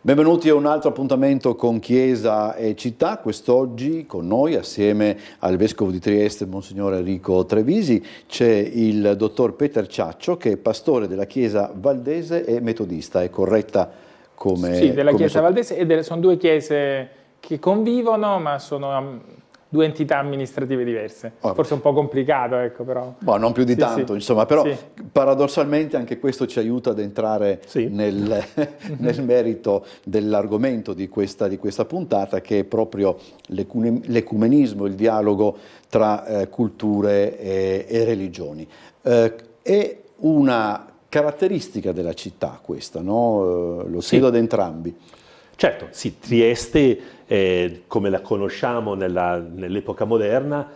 Benvenuti a un altro appuntamento con Chiesa e Città. Quest'oggi con noi, assieme al Vescovo di Trieste, Monsignor Enrico Trevisi, c'è il Dottor Peter Ciaccio, che è pastore della Chiesa Valdese e metodista. È corretta come... Sì, della come Chiesa Valdese, e sono due chiese che convivono, ma sono due entità amministrative diverse. Forse un po' complicato, ecco, però... Boh, non più di tanto, insomma, però sì. Paradossalmente anche questo ci aiuta ad entrare nel merito dell'argomento di questa puntata, che è proprio l'ecumenismo, il dialogo tra culture e religioni. È una caratteristica della città questa, no? Lo chiedo ad entrambi. Certo, sì, Trieste, come la conosciamo nell'epoca moderna,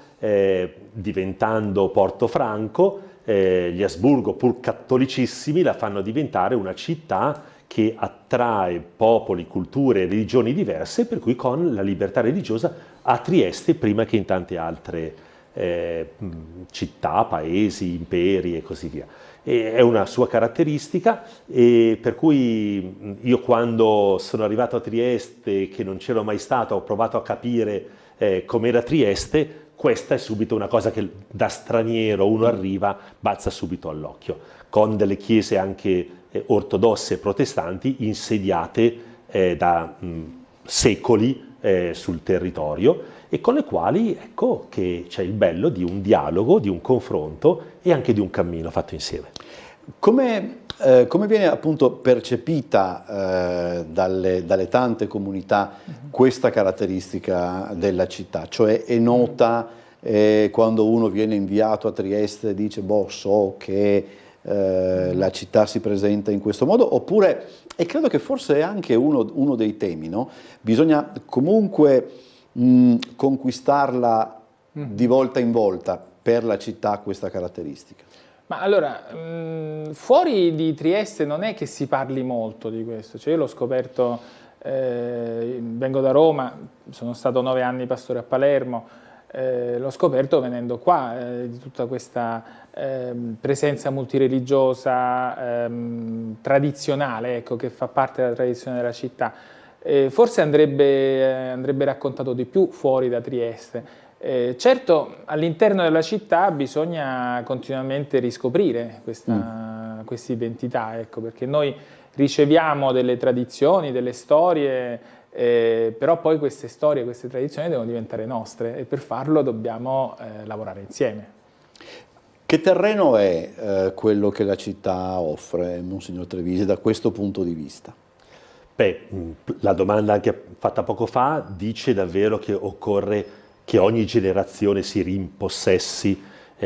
diventando Portofranco, gli Asburgo, pur cattolicissimi, la fanno diventare una città che attrae popoli, culture e religioni diverse, per cui con la libertà religiosa a Trieste, prima che in tante altre città, paesi, imperi e così via. È una sua caratteristica, e per cui io, quando sono arrivato a Trieste, che non c'ero mai stato, ho provato a capire com'era Trieste. Questa è subito una cosa che da straniero uno arriva, balza subito all'occhio, con delle chiese anche ortodosse e protestanti insediate da secoli sul territorio, e con le quali, ecco, che c'è il bello di un dialogo, di un confronto e anche di un cammino fatto insieme. Come viene appunto percepita dalle tante comunità questa caratteristica della città? Cioè è nota quando uno viene inviato a Trieste e dice boh, so che la città si presenta in questo modo, oppure, e credo che forse è anche uno dei temi, no? Bisogna comunque conquistarla di volta in volta. Per la città questa caratteristica. Ma allora, fuori di Trieste non è che si parli molto di questo. Cioè, io l'ho scoperto, vengo da Roma, sono stato 9 anni pastore a Palermo, l'ho scoperto venendo qua, di tutta questa presenza multireligiosa, tradizionale, ecco, che fa parte della tradizione della città. Forse andrebbe raccontato di più fuori da Trieste. Certo, all'interno della città bisogna continuamente riscoprire questa identità, ecco, perché noi riceviamo delle tradizioni, delle storie, però poi queste storie, queste tradizioni devono diventare nostre, e per farlo dobbiamo lavorare insieme. Che terreno è quello che la città offre, Monsignor Trevisi, da questo punto di vista? Beh, la domanda anche fatta poco fa dice davvero che occorre che ogni generazione si rimpossessi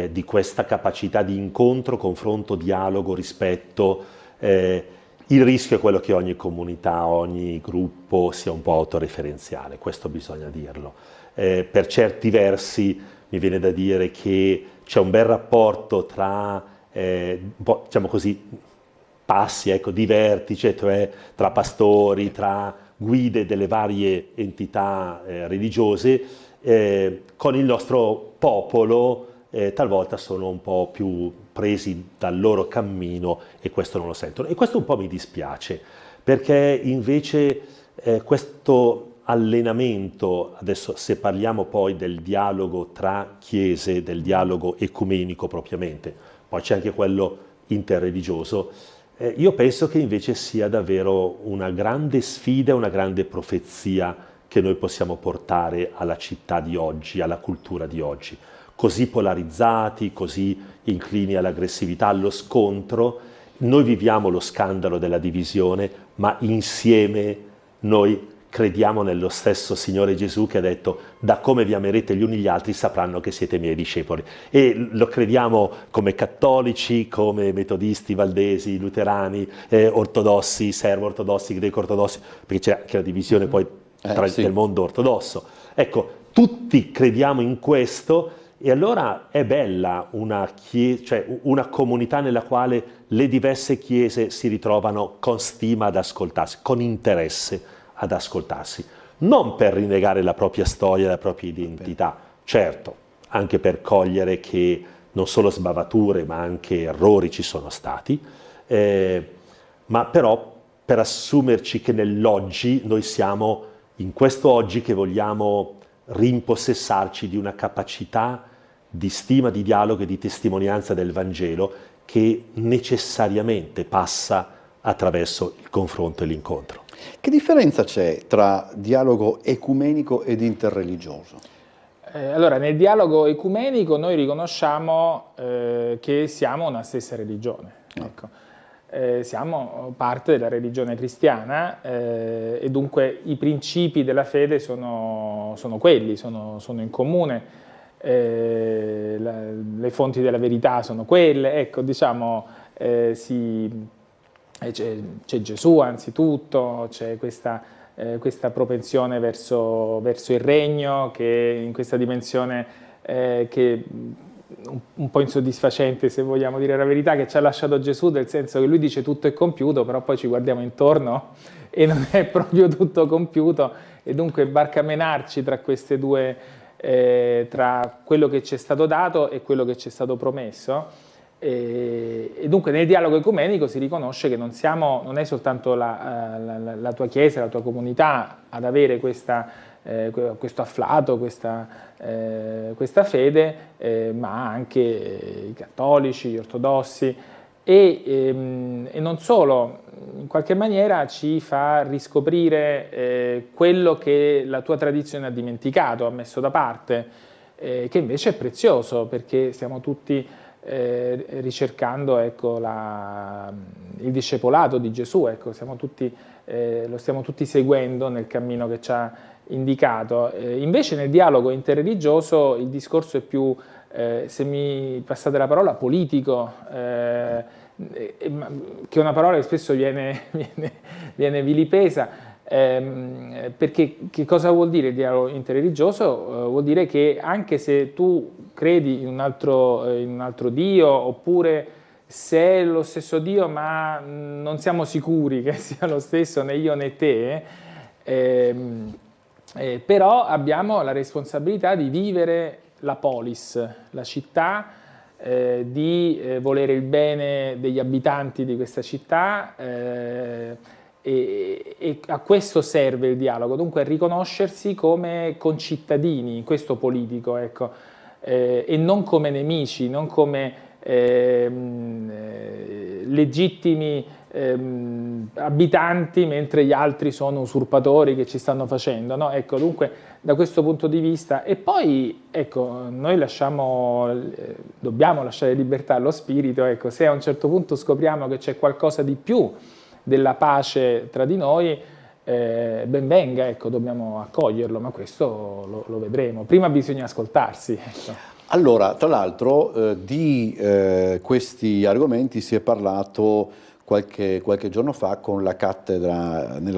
di questa capacità di incontro, confronto, dialogo, rispetto. Il rischio è quello che ogni comunità, ogni gruppo sia un po' autoreferenziale, questo bisogna dirlo. Per certi versi mi viene da dire che c'è un bel rapporto tra, diciamo così, passi, ecco, di vertice, cioè tra pastori, tra guide delle varie entità religiose. Con il nostro popolo talvolta sono un po' più presi dal loro cammino, e questo non lo sentono, e questo un po' mi dispiace, perché invece questo allenamento, adesso se parliamo poi del dialogo tra chiese, del dialogo ecumenico propriamente, poi c'è anche quello interreligioso, io penso che invece sia davvero una grande sfida, una grande profezia che noi possiamo portare alla città di oggi, alla cultura di oggi, così polarizzati, così inclini all'aggressività, allo scontro. Noi viviamo lo scandalo della divisione, ma insieme noi crediamo nello stesso Signore Gesù, che ha detto: da come vi amerete gli uni gli altri sapranno che siete miei discepoli. E lo crediamo come cattolici, come metodisti, valdesi, luterani, ortodossi, serbo-ortodossi, greco-ortodossi, perché c'è anche la divisione poi del mondo ortodosso. Ecco, tutti crediamo in questo, e allora è bella una comunità nella quale le diverse chiese si ritrovano con stima ad ascoltarsi, con interesse ad ascoltarsi, non per rinnegare la propria storia, la propria identità, certo, anche per cogliere che non solo sbavature ma anche errori ci sono stati, ma però per assumerci che nell'oggi noi siamo in questo oggi che vogliamo rimpossessarci di una capacità di stima, di dialogo e di testimonianza del Vangelo che necessariamente passa attraverso il confronto e l'incontro. Che differenza c'è tra dialogo ecumenico ed interreligioso? Allora, nel dialogo ecumenico noi riconosciamo che siamo una stessa religione. Ecco. Siamo parte della religione cristiana e dunque i principi della fede sono quelli, sono in comune. Le fonti della verità sono quelle, ecco, diciamo, c'è Gesù anzitutto, c'è questa propensione verso il regno, che in questa dimensione che un po' insoddisfacente, se vogliamo dire la verità, che ci ha lasciato Gesù, nel senso che lui dice tutto è compiuto, però poi ci guardiamo intorno e non è proprio tutto compiuto, e dunque barcamenarci tra queste due, tra quello che ci è stato dato e quello che ci è stato promesso. E dunque nel dialogo ecumenico si riconosce che non è soltanto la tua chiesa, la tua comunità ad avere questo afflato, questa fede, ma anche i cattolici, gli ortodossi, e non solo, in qualche maniera ci fa riscoprire quello che la tua tradizione ha dimenticato, ha messo da parte, che invece è prezioso, perché stiamo tutti ricercando, ecco, il discepolato di Gesù, ecco, lo stiamo tutti seguendo nel cammino che ci ha indicato. Invece nel dialogo interreligioso il discorso è più, se mi passate la parola, politico, che è una parola che spesso viene vilipesa, perché che cosa vuol dire il dialogo interreligioso? Vuol dire che anche se tu credi in un altro Dio, oppure se è lo stesso Dio ma non siamo sicuri che sia lo stesso né io né te, però abbiamo la responsabilità di vivere la polis, la città, di volere il bene degli abitanti di questa città, e a questo serve il dialogo, dunque a riconoscersi come concittadini in questo politico, ecco, e non come nemici, non come legittimi abitanti, mentre gli altri sono usurpatori che ci stanno facendo, no? Ecco, dunque da questo punto di vista, e poi ecco, noi dobbiamo lasciare libertà allo spirito, ecco, se a un certo punto scopriamo che c'è qualcosa di più della pace tra di noi, ben venga, ecco, dobbiamo accoglierlo, ma questo lo vedremo. Prima bisogna ascoltarsi. Ecco. Allora, tra l'altro, di questi argomenti si è parlato qualche giorno fa nella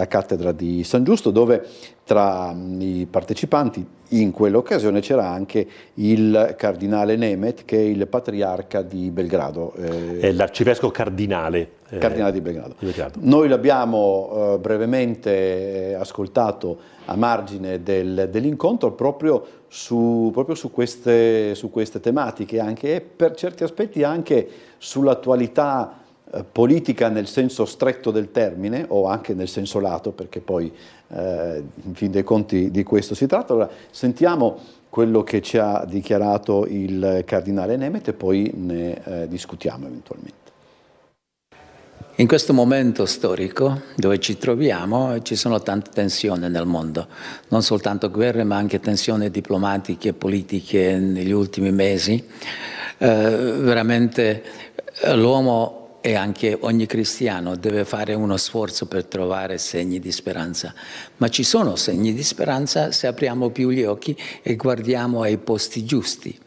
cattedra di San Giusto, dove tra i partecipanti in quell'occasione c'era anche il cardinale Nemet, che è il patriarca di Belgrado. È l'arcivescovo cardinale. Cardinale di Belgrado. Noi l'abbiamo brevemente ascoltato a margine dell'incontro proprio su queste tematiche, anche, e per certi aspetti anche sull'attualità politica nel senso stretto del termine, o anche nel senso lato, perché poi in fin dei conti di questo si tratta. Allora sentiamo quello che ci ha dichiarato il cardinale Nemet e poi ne discutiamo eventualmente. In questo momento storico dove ci troviamo ci sono tante tensioni nel mondo, non soltanto guerre ma anche tensioni diplomatiche e politiche negli ultimi mesi. Veramente l'uomo e anche ogni cristiano deve fare uno sforzo per trovare segni di speranza, ma ci sono segni di speranza se apriamo più gli occhi e guardiamo ai posti giusti,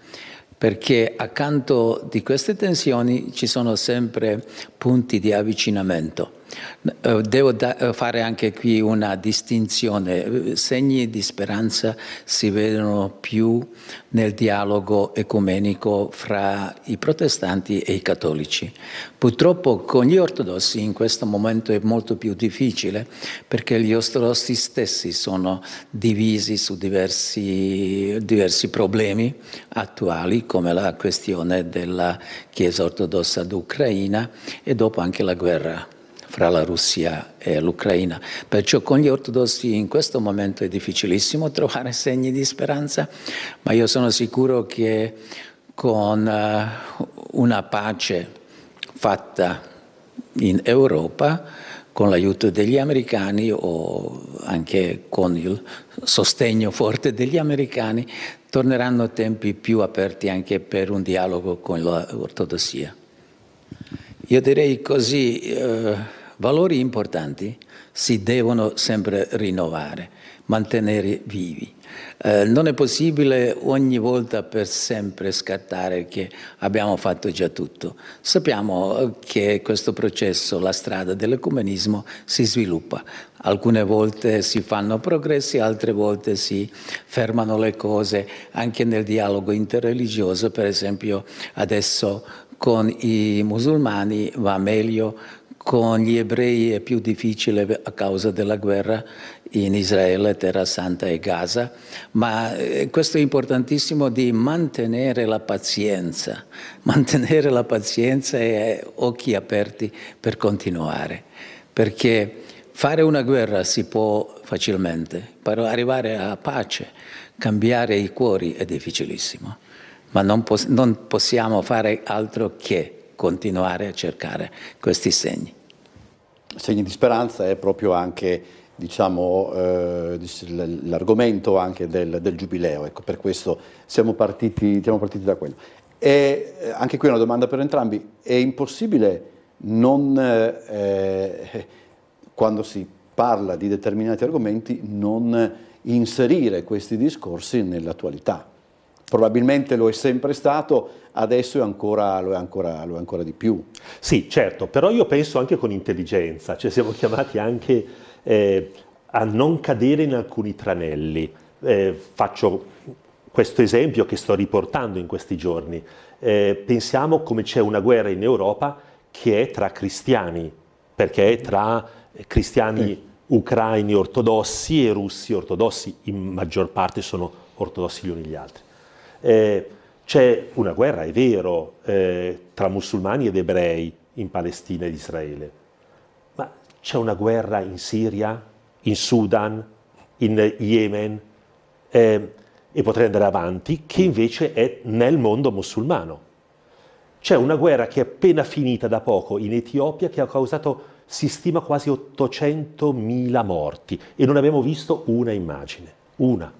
perché accanto di queste tensioni ci sono sempre punti di avvicinamento. Devo fare anche qui una distinzione. Segni di speranza si vedono più nel dialogo ecumenico fra i protestanti e i cattolici. Purtroppo con gli ortodossi in questo momento è molto più difficile, perché gli ortodossi stessi sono divisi su diversi problemi attuali, come la questione della Chiesa ortodossa d'Ucraina e dopo anche la guerra fra la Russia e l'Ucraina. Perciò con gli ortodossi in questo momento è difficilissimo trovare segni di speranza, ma io sono sicuro che con una pace fatta in Europa, con l'aiuto degli americani o anche con il sostegno forte degli americani, torneranno tempi più aperti anche per un dialogo con l'ortodossia. Io direi così, valori importanti si devono sempre rinnovare, mantenere vivi. Non è possibile ogni volta per sempre scartare che abbiamo fatto già tutto. Sappiamo che questo processo, la strada dell'ecumenismo, si sviluppa. Alcune volte si fanno progressi, altre volte si fermano le cose, anche nel dialogo interreligioso. Per esempio adesso con i musulmani va meglio, con gli ebrei è più difficile a causa della guerra in Israele, Terra Santa e Gaza, ma questo è importantissimo di mantenere la pazienza e occhi aperti per continuare, perché fare una guerra si può facilmente, però arrivare a pace, cambiare i cuori è difficilissimo, ma non possiamo fare altro che continuare a cercare questi segni. Segni di speranza è proprio anche, diciamo, l'argomento anche del Giubileo, ecco, per questo siamo partiti da quello. E anche qui una domanda per entrambi: è impossibile quando si parla di determinati argomenti, non inserire questi discorsi nell'attualità? Probabilmente lo è sempre stato, adesso lo è ancora di più. Sì, certo, però io penso anche con intelligenza, cioè siamo chiamati anche a non cadere in alcuni tranelli. Faccio questo esempio che sto riportando in questi giorni. Pensiamo come c'è una guerra in Europa che è tra cristiani, perché è tra cristiani ucraini ortodossi e russi ortodossi, in maggior parte sono ortodossi gli uni gli altri. C'è una guerra, è vero, tra musulmani ed ebrei in Palestina ed Israele, ma c'è una guerra in Siria, in Sudan, in Yemen, e potrei andare avanti, che invece è nel mondo musulmano. C'è una guerra che è appena finita da poco in Etiopia che ha causato, si stima, quasi 800.000 morti e non abbiamo visto una immagine, una.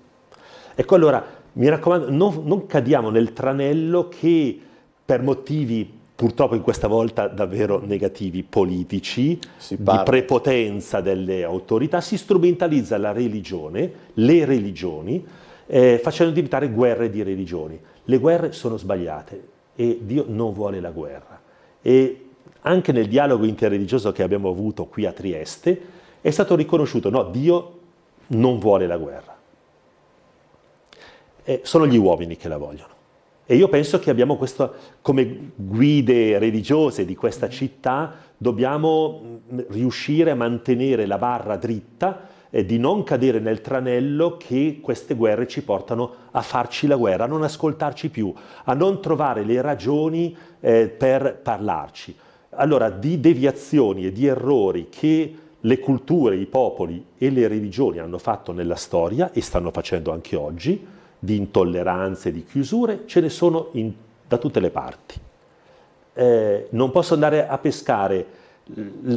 Ecco, allora, mi raccomando, non cadiamo nel tranello che per motivi, purtroppo in questa volta davvero negativi, politici, di prepotenza delle autorità, si strumentalizza la religione, le religioni, facendo diventare guerre di religioni. Le guerre sono sbagliate e Dio non vuole la guerra. E anche nel dialogo interreligioso che abbiamo avuto qui a Trieste è stato riconosciuto, no, Dio non vuole la guerra. Sono gli uomini che la vogliono. E io penso che abbiamo questo, come guide religiose di questa città, dobbiamo riuscire a mantenere la barra dritta e di non cadere nel tranello che queste guerre ci portano a farci la guerra, a non ascoltarci più, a non trovare le ragioni per parlarci. Allora, di deviazioni e di errori che le culture, i popoli e le religioni hanno fatto nella storia e stanno facendo anche oggi, di intolleranze, di chiusure, ce ne sono da tutte le parti. Non posso andare a pescare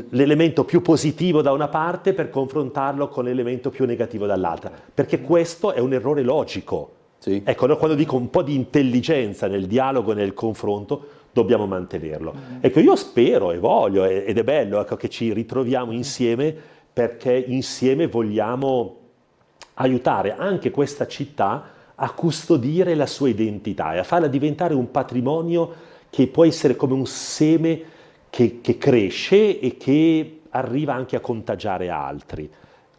l'elemento più positivo da una parte per confrontarlo con l'elemento più negativo dall'altra, perché questo è un errore logico. Sì. Ecco, no, quando dico un po' di intelligenza nel dialogo e nel confronto, dobbiamo mantenerlo. Ecco, io spero e voglio, ed è bello, ecco, che ci ritroviamo insieme, perché insieme vogliamo aiutare anche questa città a custodire la sua identità e a farla diventare un patrimonio che può essere come un seme che cresce e che arriva anche a contagiare altri.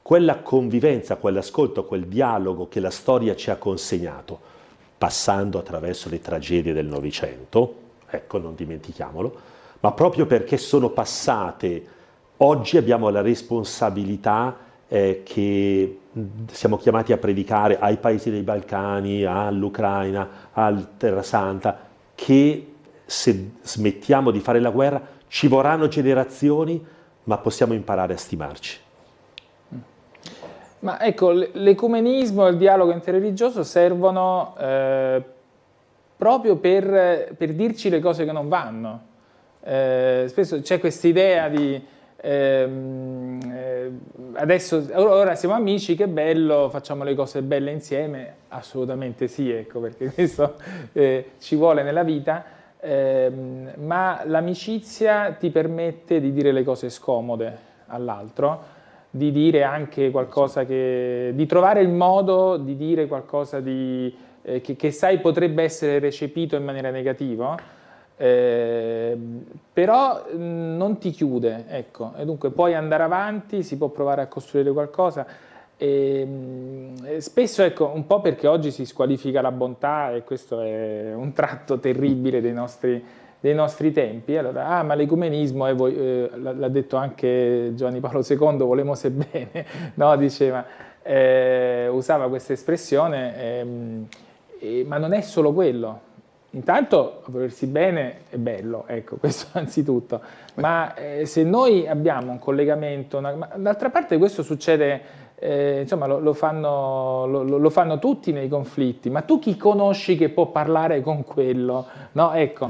Quella convivenza, quell'ascolto, quel dialogo che la storia ci ha consegnato, passando attraverso le tragedie del Novecento, ecco, non dimentichiamolo, ma proprio perché sono passate, oggi abbiamo la responsabilità che siamo chiamati a predicare ai paesi dei Balcani, all'Ucraina, al Terra Santa, che se smettiamo di fare la guerra ci vorranno generazioni, ma possiamo imparare a stimarci. Ma ecco, l'ecumenismo e il dialogo interreligioso servono proprio per dirci le cose che non vanno. Spesso c'è questa idea di adesso, ora siamo amici, che bello, facciamo le cose belle insieme. Assolutamente sì, ecco, perché questo ci vuole nella vita, ma l'amicizia ti permette di dire le cose scomode all'altro, di dire anche qualcosa di trovare il modo di dire qualcosa che sai potrebbe essere recepito in maniera negativa, però non ti chiude, ecco, e dunque puoi andare avanti, si può provare a costruire qualcosa. Spesso, ecco, un po' perché oggi si squalifica la bontà, e questo è un tratto terribile dei nostri tempi. Allora, ma l'ecumenismo, l'ha detto anche Giovanni Paolo II, volemose bene, no? Diceva, usava questa espressione, ma non è solo quello. Intanto volersi bene è bello, ecco, questo anzitutto, ma se noi abbiamo un collegamento, d'altra parte questo succede, insomma lo fanno tutti nei conflitti, ma tu chi conosci che può parlare con quello? No, ecco.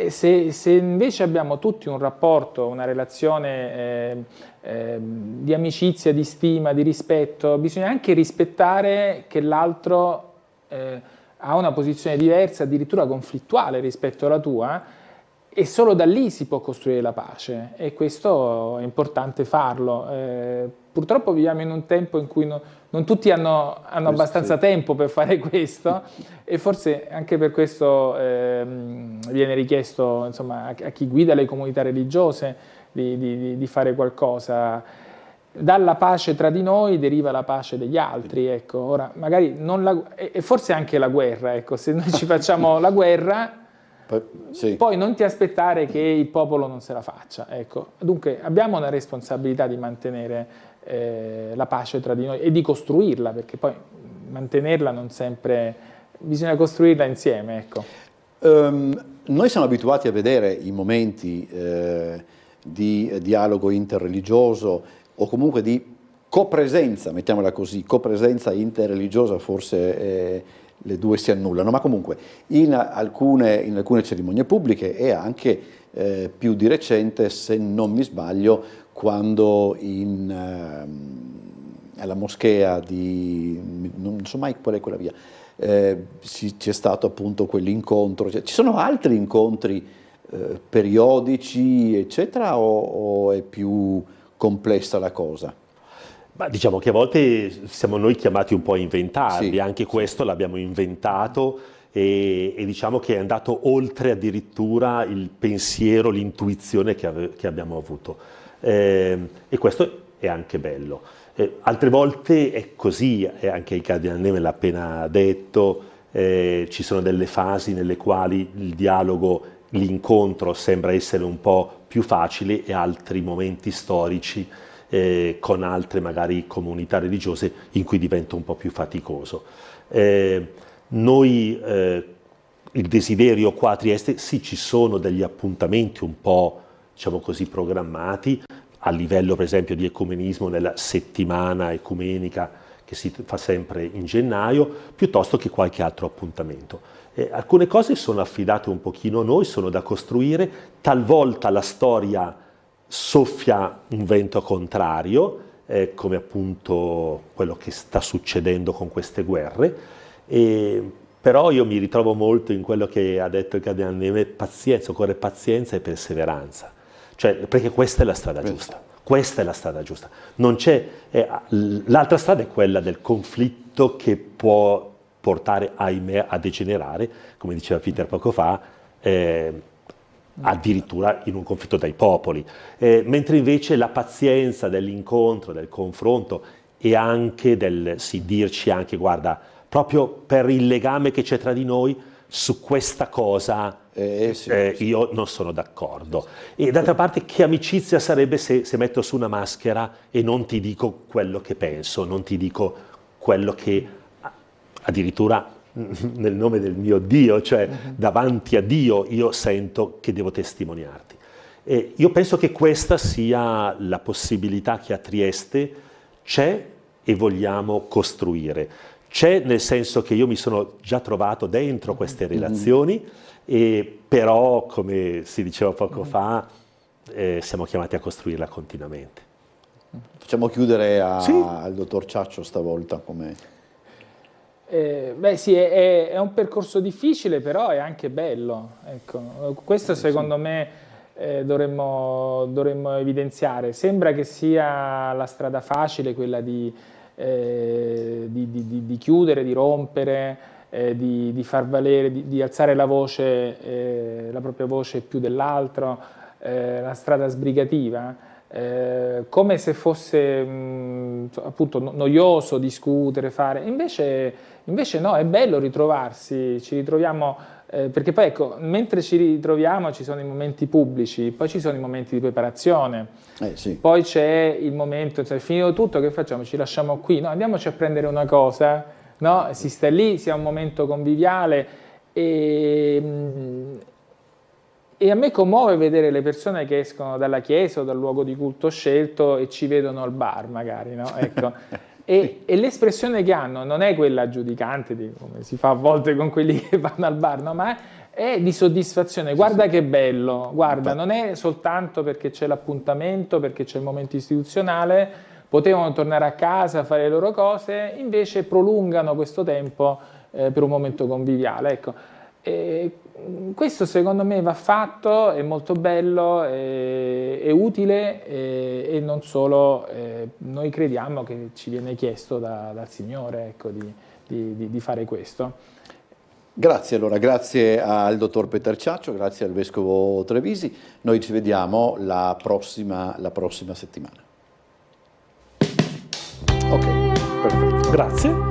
Se invece abbiamo tutti un rapporto, una relazione di amicizia, di stima, di rispetto, bisogna anche rispettare che l'altro ha una posizione diversa, addirittura conflittuale rispetto alla tua, e solo da lì si può costruire la pace, e questo è importante farlo. Purtroppo viviamo in un tempo in cui non tutti hanno abbastanza tempo per fare questo, e forse anche per questo viene richiesto, insomma, a chi guida le comunità religiose di fare qualcosa. Dalla pace tra di noi deriva la pace degli altri, ecco. Ora, magari e forse anche la guerra, ecco, se noi ci facciamo la guerra, sì, poi non ti aspettare che il popolo non se la faccia, ecco. Dunque abbiamo una responsabilità di mantenere la pace tra di noi e di costruirla, perché poi mantenerla non sempre, bisogna costruirla insieme, ecco. Noi siamo abituati a vedere i momenti di dialogo interreligioso, o comunque di copresenza, mettiamola così, copresenza interreligiosa, forse le due si annullano, ma comunque in alcune cerimonie pubbliche, e anche più di recente, se non mi sbaglio, quando alla moschea non so mai qual è quella via, c'è stato appunto quell'incontro. Ci sono altri incontri periodici, eccetera, o è più complessa la cosa? Ma diciamo che a volte siamo noi chiamati un po' a inventarli, sì, anche questo l'abbiamo inventato, e diciamo che è andato oltre addirittura il pensiero, l'intuizione che abbiamo avuto, e questo è anche bello. Altre volte è così, anche il Cardinale Neve l'ha appena detto, ci sono delle fasi nelle quali il dialogo, l'incontro sembra essere un po' più facile, e altri momenti storici con altre magari comunità religiose in cui diventa un po' più faticoso. Noi, il desiderio qua a Trieste, sì, ci sono degli appuntamenti un po', diciamo così, programmati, a livello per esempio di ecumenismo nella settimana ecumenica che si fa sempre in gennaio, piuttosto che qualche altro appuntamento. Alcune cose sono affidate un pochino a noi, sono da costruire, talvolta la storia soffia un vento contrario, come appunto quello che sta succedendo con queste guerre, però io mi ritrovo molto in quello che ha detto il Cardinale Neve: pazienza, occorre pazienza e perseveranza, cioè, perché questa è la strada giusta. Questa è la strada giusta. Non c'è, l'altra strada è quella del conflitto, che può portare, ahimè, a degenerare, come diceva Peter poco fa, addirittura in un conflitto dai popoli. Mentre invece la pazienza dell'incontro, del confronto, e anche dirci anche, guarda, proprio per il legame che c'è tra di noi, su questa cosa io non sono d'accordo. E d'altra parte, che amicizia sarebbe se metto su una maschera e non ti dico quello che penso, non ti dico quello che addirittura nel nome del mio Dio, cioè davanti a Dio, io sento che devo testimoniarti. E io penso che questa sia la possibilità che a Trieste c'è e vogliamo costruire. C'è nel senso che io mi sono già trovato dentro queste relazioni, però, come si diceva poco fa, siamo chiamati a costruirla continuamente. Facciamo chiudere Sì. al dottor Ciaccio stavolta. Beh sì, è un percorso difficile, però è anche bello. Ecco, questo secondo me dovremmo evidenziare. Sembra che sia la strada facile quella di chiudere, di rompere, di far valere, di alzare la voce, la propria voce più dell'altro, la strada sbrigativa. Come se fosse appunto noioso discutere, fare, invece no, è bello ritrovarsi, ci ritroviamo, perché poi ecco, mentre ci ritroviamo ci sono i momenti pubblici, poi ci sono i momenti di preparazione, Sì. poi c'è il momento, cioè finito tutto, che facciamo? Ci lasciamo qui? No, andiamoci a prendere una cosa, no? Si sta lì, sia un momento conviviale e a me commuove vedere le persone che escono dalla chiesa o dal luogo di culto scelto e ci vedono al bar magari, no? Ecco. E l'espressione che hanno non è quella giudicante, come si fa a volte con quelli che vanno al bar, no? Ma è di soddisfazione. Guarda che bello, guarda, non è soltanto perché c'è l'appuntamento, perché c'è il momento istituzionale, potevano tornare a casa, fare le loro cose, invece prolungano questo tempo per un momento conviviale. Ecco. E questo secondo me va fatto, è molto bello, è utile e non solo noi crediamo che ci viene chiesto dal Signore, ecco, di fare questo. Grazie allora, grazie al dottor Peter Ciaccio, grazie al vescovo Trevisi, noi ci vediamo la prossima settimana. Ok, perfetto. Grazie.